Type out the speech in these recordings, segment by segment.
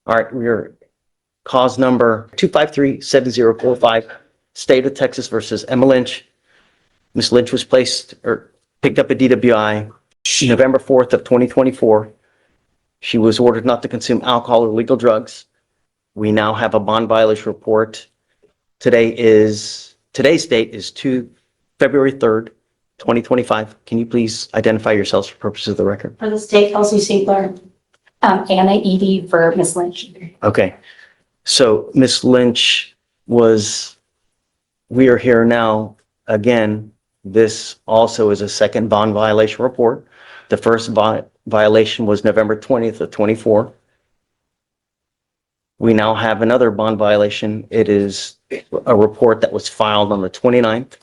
All right, we're cause number 253-7045, State of Texas versus Emma Lynch. Ms. Lynch was picked up at DWI November 4th of 2024. She was ordered not to consume alcohol or illegal drugs. We now have a bond violation report. Today's date is February 3rd, 2025. Can you please identify yourselves for purposes of the record? For the state, Kelsey Siegler. Anna Edie for Ms. Lynch. Okay. So Ms. Lynch we are here now again. This also is a second bond violation report. The first violation was November 20th of 24. We now have another bond violation. It is a report that was filed on the 29th.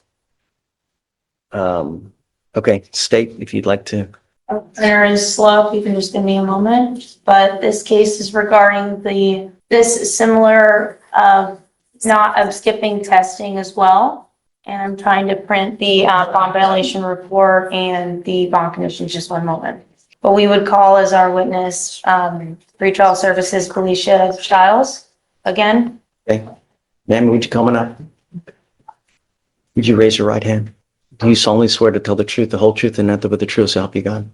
Okay, State, if you'd like to. There is slow, if you can just give me a moment, but this case is regarding this similar, not of skipping testing as well. And I'm trying to print the bond violation report and the bond conditions, just one moment. But we would call as our witness, pretrial services, Felicia Giles, again. Okay. Ma'am, would you come up? Would you raise your right hand? Do you solemnly swear to tell the truth, the whole truth, and nothing but the truth, so help you God?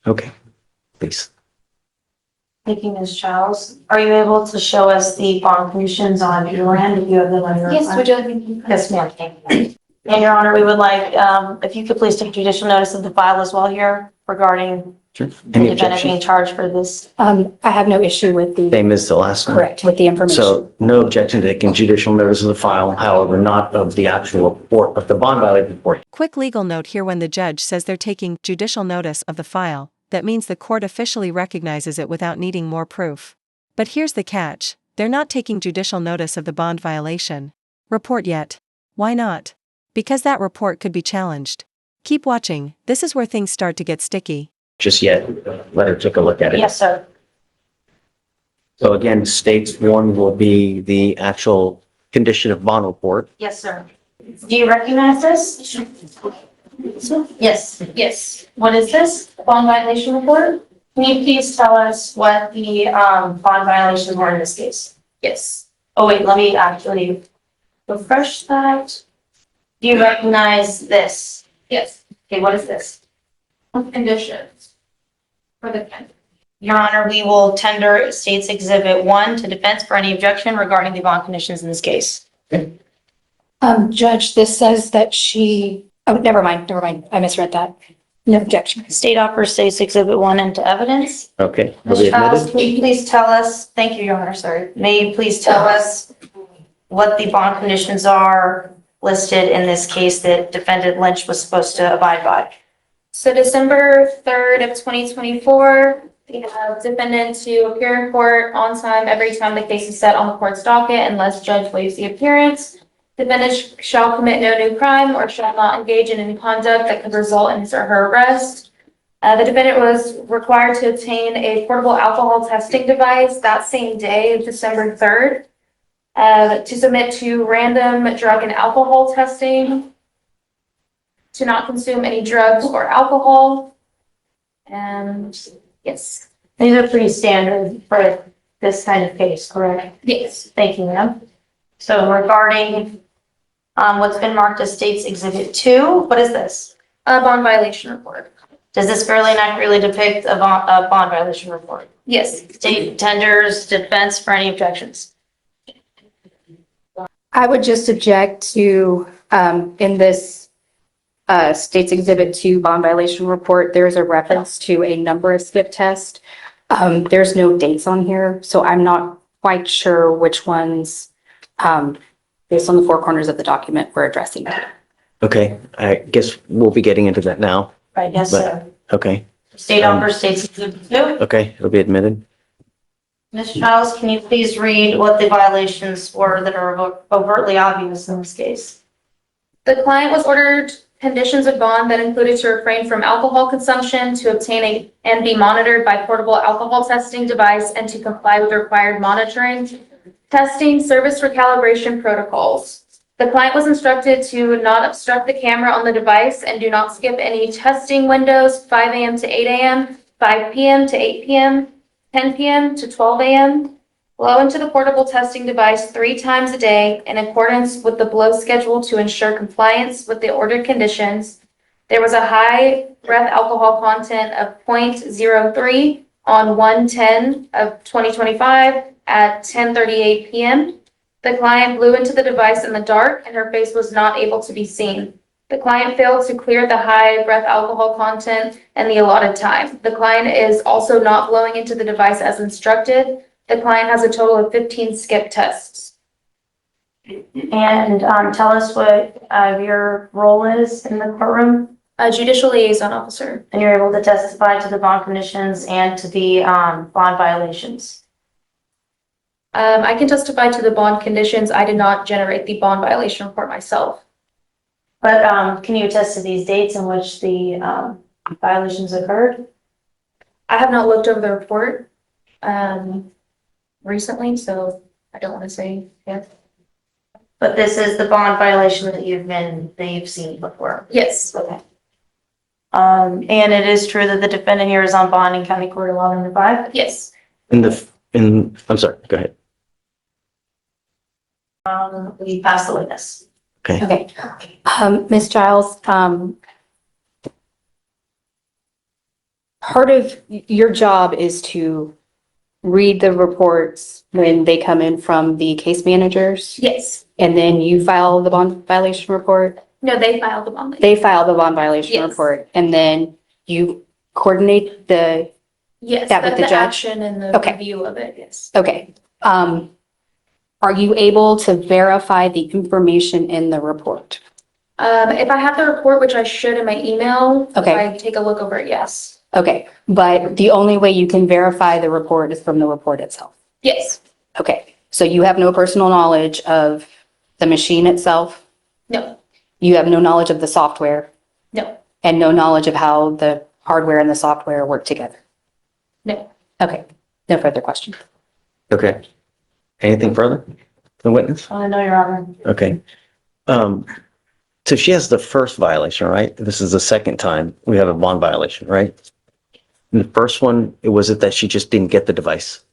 Okay, please. Thank you, Ms. Giles. Are you able to show us the bond conditions on your end, if you have them on your end? Yes, would you like me to? Yes, ma'am. Thank you. And Your Honor, we would like, if you could please take judicial notice of the file as well here regarding Sure. the Any defendant objection? being charged for this. I have no issue with the, Same as the last one. correct, with the information. So no objection to taking judicial notice of the file, however, not of the actual report, of the bond violation report. Quick legal note here: when the judge says they're taking judicial notice of the file, that means the court officially recognizes it without needing more proof. But here's the catch: they're not taking judicial notice of the bond violation report yet. Why not? Because that report could be challenged. Keep watching, this is where things start to get sticky. Just yet, let her take a look at it. Yes, sir. So again, State's one will be the actual condition of bond report. Yes, sir. Do you recognize this? Yes. Yes. What is this? Bond violation report? Can you please tell us what the bond violations were in this case? Yes. Oh, wait, let me actually refresh that. Do you recognize this? Yes. Okay, what is this? Conditions for the defendant. Your Honor, we will tender State's Exhibit 1 to defense for any objection regarding the bond conditions in this case. Judge, this says that never mind. I misread that. No objection. State offers State's Exhibit 1 into evidence. Okay. Will Ms. be Giles, admitted? can you please tell us, thank you, Your Honor, sorry. May you please tell us what the bond conditions are listed in this case that defendant Lynch was supposed to abide by? So December 3rd of 2024, we have defendant to appear in court on time every time the case is set on the court's docket unless judge waives the appearance. Defendant shall commit no new crime or shall not engage in any conduct that could result in his or her arrest. The defendant was required to obtain a portable alcohol testing device that same day, December 3rd, to submit to random drug and alcohol testing, to not consume any drugs or alcohol. And yes. These are pretty standard for this kind of case, correct? Yes. Thank you, ma'am. So regarding what's been marked as State's Exhibit 2, what is this? A bond violation report. Does this fairly and accurately depict a bond violation report? Yes. State tenders defense for any objections. I would just object to, in this State's Exhibit 2 bond violation report, there's a reference to a number of skip tests. There's no dates on here, so I'm not quite sure which ones, based on the four corners of the document, we're addressing. Okay, I guess we'll be getting into that now. Right, yes, But- sir. Okay, State offers State's Exhibit 2. okay, it'll be admitted. Ms. Giles, can you please read what the violations were that are overtly obvious in this case? The client was ordered conditions of bond that included to refrain from alcohol consumption, to obtain and be monitored by portable alcohol testing device, and to comply with required monitoring, testing, service recalibration protocols. The client was instructed to not obstruct the camera on the device and do not skip any testing windows, 5 a.m. to 8 a.m., 5 p.m. to 8 p.m., 10 p.m. to 12 a.m., blow into the portable testing device 3 times a day in accordance with the blow schedule to ensure compliance with the ordered conditions. There was a high breath alcohol content of 0.03 on 1/10 of 2025 at 10:38 p.m. The client blew into the device in the dark and her face was not able to be seen. The client failed to clear the high breath alcohol content in the allotted time. The client is also not blowing into the device as instructed. The client has a total of 15 skip tests. And tell us what your role is in the courtroom, A judicial liaison officer. and you're able to testify to the bond conditions and to the bond violations. I can testify to the bond conditions. I did not generate the bond violation report myself. But can you attest to these dates in which the violations occurred? I have not looked over the report recently, so I don't want to say yes. But this is the bond violation that you've seen before. Yes. Okay. And it is true that the defendant here is on bond in County Court 11-5. Yes. I'm sorry, go ahead. We pass the witness. Okay. Ms. Giles, part of your job is to read the reports when they come in from the case managers, Yes. and then you file the bond violation report. No, they filed the bond. They file the bond violation Yes. report, and then you coordinate the, Yes, that with the judge? action and the Okay. review of it, yes. okay. Are you able to verify the information in the report? If I have the report, which I should in my email, if Okay. I take a look over it, yes. Okay, but the only way you can verify the report is from the report itself. Yes. Okay, so you have no personal knowledge of the machine itself? No. You have no knowledge of the software? No. And no knowledge of how the hardware and the software work together? No. Okay, no further questions. Okay. Anything further from the witness? No, Your Honor. Okay. So she has the first violation, right? This is the second time we have a bond violation, right? And the first one, was it that she just didn't get the device,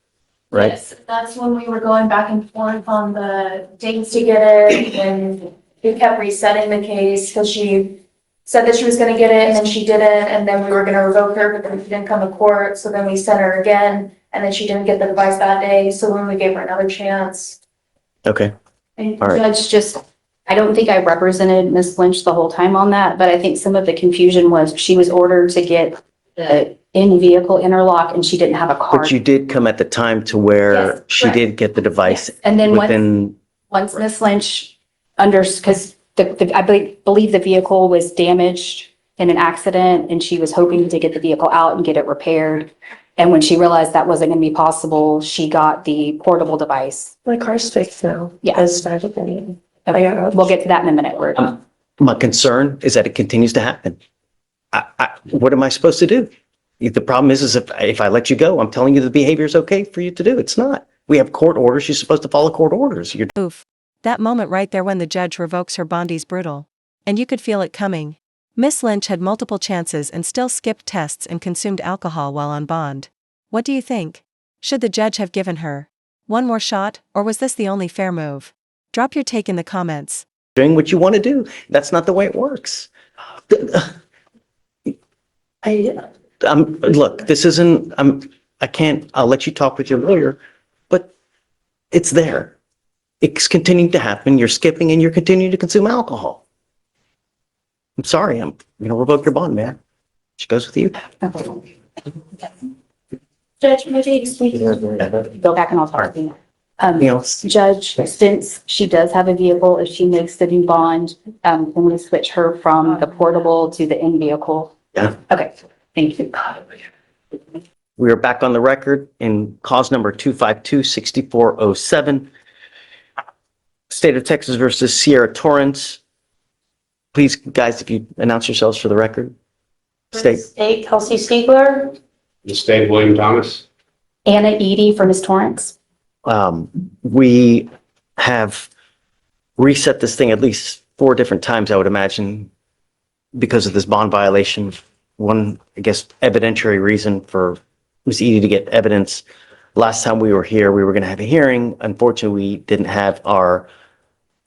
right? Yes, that's when we were going back and forth on the dates to get it, and we kept resetting the case because she said that she was gonna get it, and then she didn't, and then we were gonna revoke her, but then she didn't come to court, so then we sent her again, and then she didn't get the device that day, so then we gave her another chance. Okay. And All right. Judge, I don't think I represented Ms. Lynch the whole time on that, but I think some of the confusion was she was ordered to get the in-vehicle interlock and she didn't have a card. But you did come at the time to where Yes, she correct. did get the device Yes, and then within, once Ms. Lynch because I believe the vehicle was damaged in an accident and she was hoping to get the vehicle out and get it repaired. And when she realized that wasn't going to be possible, she got the portable device. My car's fixed now. Yeah. I started getting. We'll get to that in a minute. my concern is that it continues to happen. What am I supposed to do? The problem is if I let you go, I'm telling you the behavior is okay for you to do. It's not. We have court orders. You're supposed to follow court orders. Oof. That moment right there when the judge revokes her bond is brutal. And you could feel it coming. Miss Lynch had multiple chances and still skipped tests and consumed alcohol while on bond. What do you think? Should the judge have given her one more shot, or was this the only fair move? Drop your take in the comments. Doing what you want to do. That's not the way it works. Look, this isn't, I'll let you talk with your lawyer, but it's there. It's continuing to happen. You're skipping and you're continuing to consume alcohol. I'm sorry. I'm going to revoke your bond, man. She goes with you. Judge, maybe go back and I'll talk to you. Anything else? Judge, since she does have a vehicle, if she makes the new bond, can we switch her from the portable to the in-vehicle? Yeah. Okay, thank you. We are back on the record in cause number 252-6407. State of Texas versus Sierra Torrance. Please, guys, if you announce yourselves for the record. State Kelsey Stiegler. The state, William Thomas. Anna Edie for Ms. Torrance. We have reset this thing at least 4 different times, I would imagine, because of this bond violation. One, I guess, evidentiary reason for Ms. Edie to get evidence. Last time we were here, we were going to have a hearing. Unfortunately, we didn't have our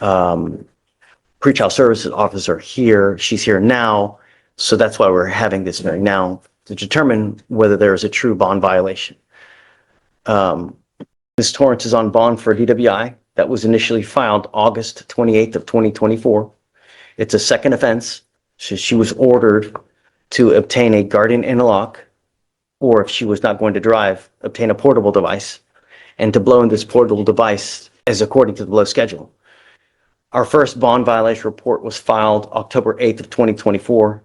pretrial services officer here. She's here now. So that's why we're having this hearing now to determine whether there is a true bond violation. Ms. Torrance is on bond for DWI that was initially filed August 28th of 2024. It's a second offense. So she was ordered to obtain a guardian interlock, or if she was not going to drive, obtain a portable device, and to blow in this portable device as according to the blow schedule. Our first bond violation report was filed October 8th of 2024.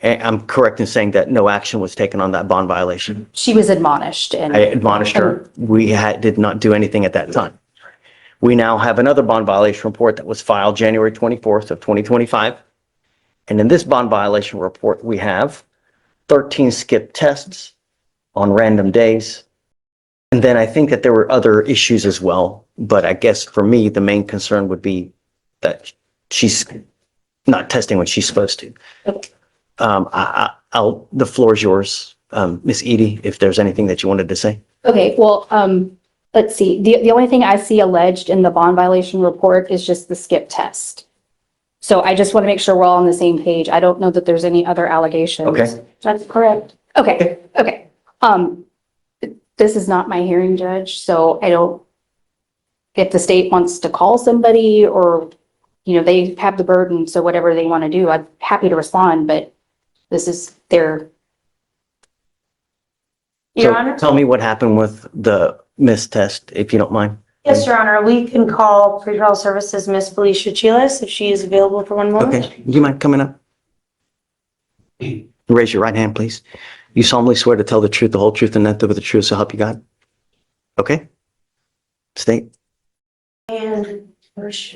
And I'm correct in saying that no action was taken on that bond violation. She was admonished I and admonished her. We did not do anything at that time. We now have another bond violation report that was filed January 24th of 2025. And in this bond violation report, we have 13 skip tests on random days. And then I think that there were other issues as well. But I guess for me, the main concern would be that she's not testing when she's supposed to. The floor is yours, Miss Edie, if there's anything that you wanted to say. okay, well, let's see. The only thing I see alleged in the bond violation report is just the skip test. So I just want to make sure we're all on the same page. I don't know that there's any other allegations. Okay. That's correct. Okay, okay. This is not my hearing, Judge, so I don't, if the state wants to call somebody or, they have the burden, so whatever they want to do, I'm happy to respond, but this is their. Your So Honor? tell me what happened with the missed test, if you don't mind. Yes, Your Honor, we can call pretrial services Miss Felicia Chiles if she is available for one moment. Okay, do you mind coming up? Raise your right hand, please. You solemnly swear to tell the truth, the whole truth, and nothing but the truth, so help you God? Okay? State. And Judge,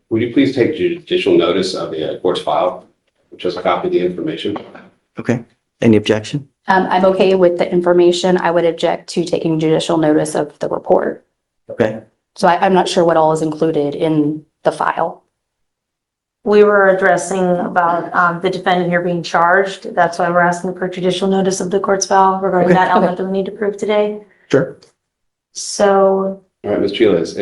would you please take judicial notice of the court's file, which has a copy of the information? Okay. Any objection? I'm okay with the information. I would object to taking judicial notice of the report. Okay. So I'm not sure what all is included in the file. we were addressing about the defendant here being charged. That's why we're asking for judicial notice of the court's file regarding Okay. that element that we need to prove today. Sure. So All right, Ms. Chiles,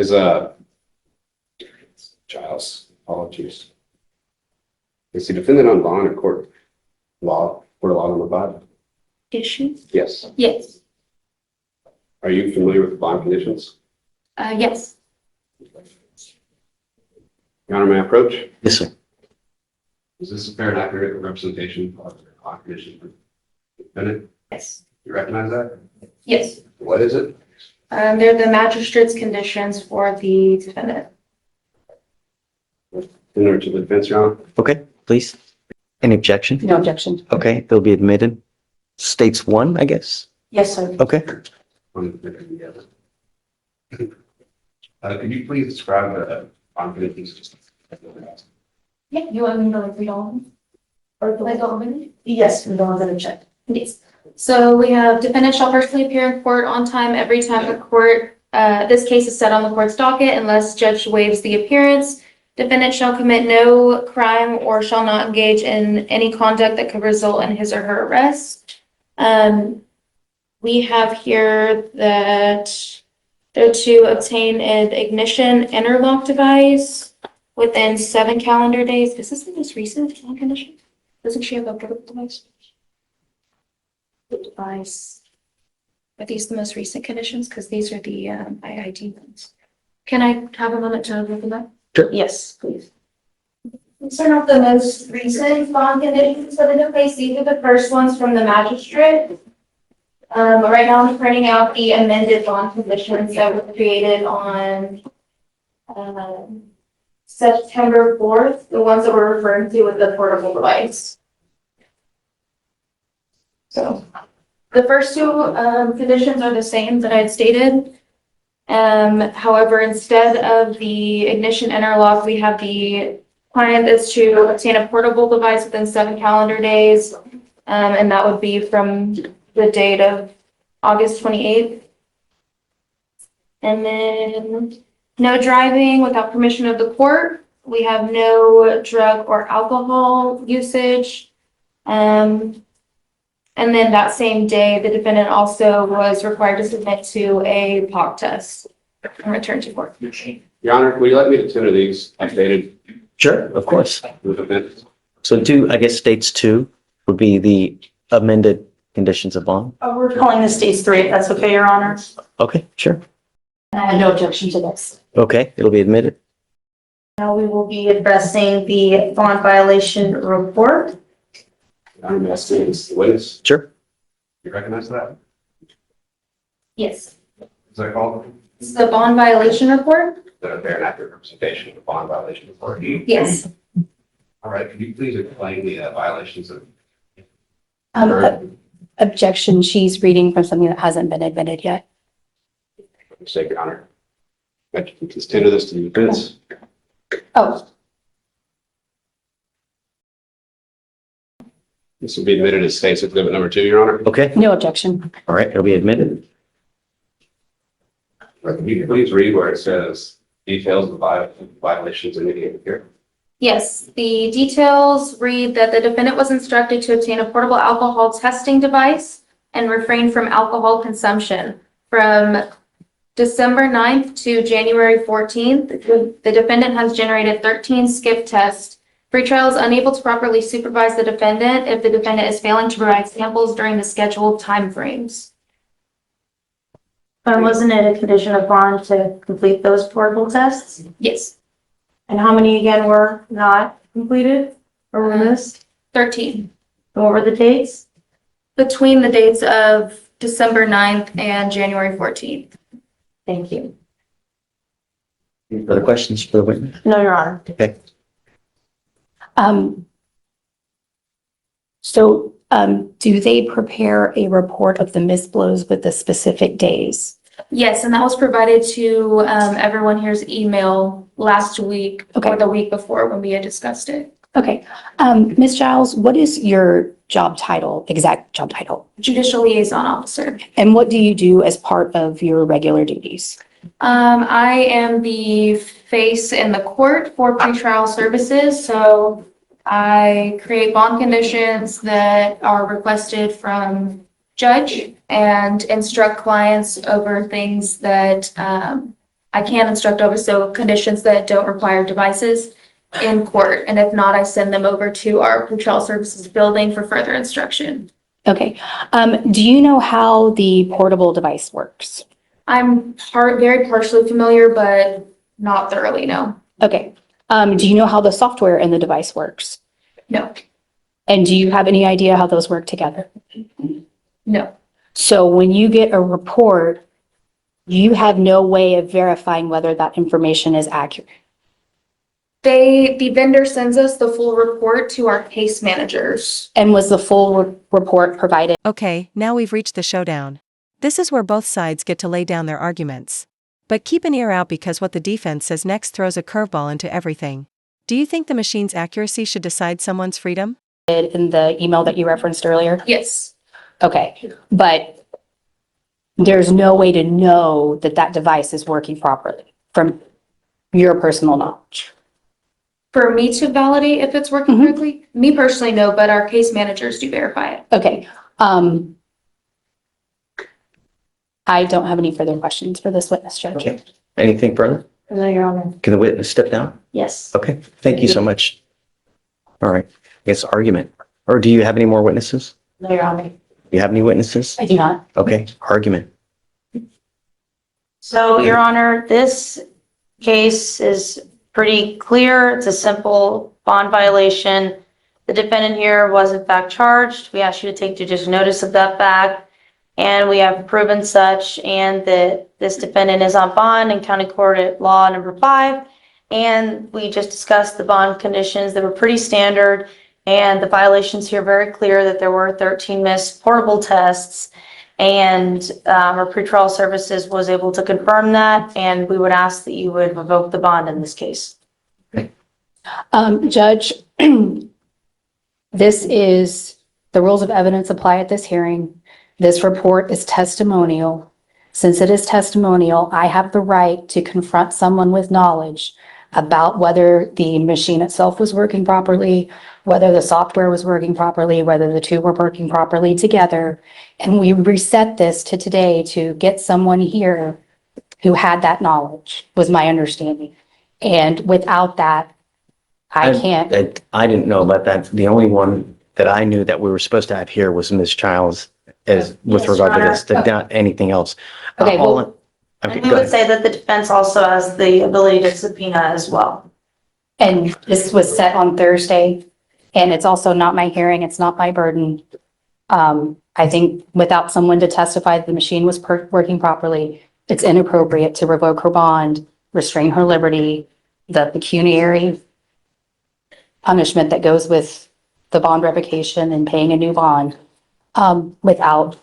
Giles, apologies. Is the defendant on bond or court of law number 5? Issue? Yes. Yes. Are you familiar with the bond conditions? Yes. Your Honor, may I approach? Yes, sir. Is this a fair and accurate representation of the bond conditions for the defendant? Yes. You recognize that? Yes. What is it? They're the magistrate's conditions for the defendant. Dinner to the defense, Your Honor? Okay, please. Any objection? No objection. Okay, they'll be admitted. States 1, I guess. yes, sir. Okay. Could you please describe the bond conditions? Yeah, you want me to read all of them? Or like all of them? Yes, we're going to check. Yes. So we have defendant shall personally appear in court on time every time the court, this case is set on the court's docket unless judge waives the appearance. Defendant shall commit no crime or shall not engage in any conduct that could result in his or her arrest. We have here that they're to obtain an ignition interlock device within 7 calendar days. Is this the most recent condition? Doesn't she have a portable device? The device. Are these the most recent conditions? Because these are the IID ones. Can I have a moment to look at that? Yes, please. These are not the most recent bond conditions that are in place. These are the first ones from the magistrate. But right now I'm printing out the amended bond conditions that were created on September 4th, the ones that we're referring to with the portable device. So the first two conditions are the same that I had stated. However, instead of the ignition interlock, we have the client is to obtain a portable device within 7 calendar days. And that would be from the date of August 28th. And then no driving without permission of the court. We have no drug or alcohol usage. And then that same day, the defendant also was required to submit to a POC test and return to court. Your Honor, would you like me to tender these updated Sure, of course. with amendments? So two, I guess states two would be the amended conditions of bond. We're calling this stage 3, if that's okay, Your Honor. Okay, sure. I have no objection to this. Okay, it'll be admitted. Now we will be addressing the bond violation report. Your Honor, may I stand as the witness? Sure. You recognize that? Yes. Is that called? It's the bond violation report? The fair and accurate representation of the bond violation report. Yes. All right, could you please explain the violations of? Objection, she's reading from something that hasn't been admitted yet. Mistake, Your Honor. I can tender this to the defense. Oh, This will be admitted as State's Exhibit number 2, Your Honor. Okay, no objection. all right, it'll be admitted. Can you please read where it says details of violations indicated here? Yes, the details read that the defendant was instructed to obtain a portable alcohol testing device and refrain from alcohol consumption. From December 9th to January 14th, the defendant has generated 13 skip tests. Pretrial is unable to properly supervise the defendant if the defendant is failing to provide samples during the scheduled timeframes. Wasn't it a condition of bond to complete those portable tests? Yes, And how many again were not completed or were missed? 13. And what were the dates? Between the dates of December 9th and January 14th. Thank you. Any further questions for the witness? No, Your Honor. Okay, Do they prepare a report of the missed blows with the specific days? Yes, and that was provided to everyone here's email last week Okay. or the week before when we had discussed it. Okay, Ms. Giles, what is your job title, exact job title? Judicial liaison officer. And what do you do as part of your regular duties? I am the face in the court for pretrial services, so I create bond conditions that are requested from judge and instruct clients over things that I can instruct over, so conditions that don't require devices in court. And if not, I send them over to our pretrial services building for further instruction. Okay, do you know how the portable device works? I'm very partially familiar, but not thoroughly, no. Okay, do you know how the software in the device works? No, And do you have any idea how those work together? no. So when you get a report, you have no way of verifying whether that information is accurate. The vendor sends us the full report to our case managers. And was the full report provided? Okay, now we've reached the showdown. This is where both sides get to lay down their arguments. But keep an ear out because what the defense says next throws a curveball into everything. Do you think the machine's accuracy should decide someone's freedom? In the email that you referenced earlier? Yes, Okay, but there's no way to know that that device is working properly from your personal knowledge. for me to validate if it's working correctly, me personally, no, but our case managers do verify it. Okay, I don't have any further questions for this witness, Judge. okay. Anything further? No, Your Honor. Can the witness step down? Yes. Okay, thank you so much. All right, I guess argument. Or do you have any more witnesses? No, Your Honor. Do you have any witnesses? I do not. Okay, argument. So, Your Honor, this case is pretty clear. It's a simple bond violation. The defendant here was in fact charged. We ask you to take judicial notice of that fact. And we have proven such, and that this defendant is on bond in County Court at Law number 5. And we just discussed the bond conditions that were pretty standard. And the violations here very clear that there were 13 missed portable tests. And our pretrial services was able to confirm that. And we would ask that you would revoke the bond in this case. Judge, this is, the rules of evidence apply at this hearing. This report is testimonial. Since it is testimonial, I have the right to confront someone with knowledge about whether the machine itself was working properly, whether the software was working properly, whether the two were working properly together. And we reset this to today to get someone here who had that knowledge, was my understanding. And without that, I can't. I didn't know about that. The only one that I knew that we were supposed to have here was Ms. Childs as with Yes, regard to Your this, Honor. not anything else. Okay, All well- okay, And we go would ahead. say that the defense also has the ability to subpoena as well. And this was set on Thursday, and it's also not my hearing, it's not my burden. I think without someone to testify that the machine was working properly, it's inappropriate to revoke her bond, restrain her liberty, the pecuniary punishment that goes with the bond revocation and paying a new bond, without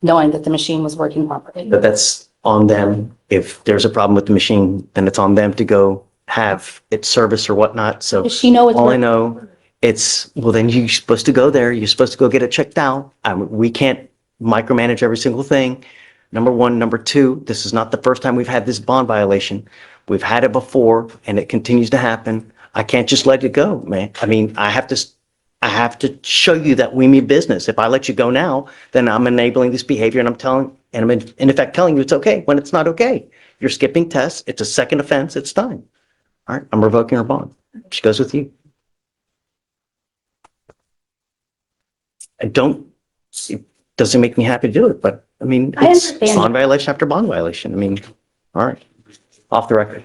knowing that the machine was working properly. But that's on them. If there's a problem with the machine, then it's on them to go have its service or whatnot. So Does she know it's all I working? know, well, then you're supposed to go there. You're supposed to go get it checked out. We can't micromanage every single thing. Number one. Number two, this is not the first time we've had this bond violation. We've had it before and it continues to happen. I can't just let it go, man. I mean, I have to show you that we mean business. If I let you go now, then I'm enabling this behavior and I'm in effect telling you it's okay when it's not okay. You're skipping tests. It's a second offense. It's done. All right. I'm revoking her bond. She goes with you. It doesn't make me happy to do it, but I mean, I it's understand. bond violation after bond violation. I mean, all right. Off the record.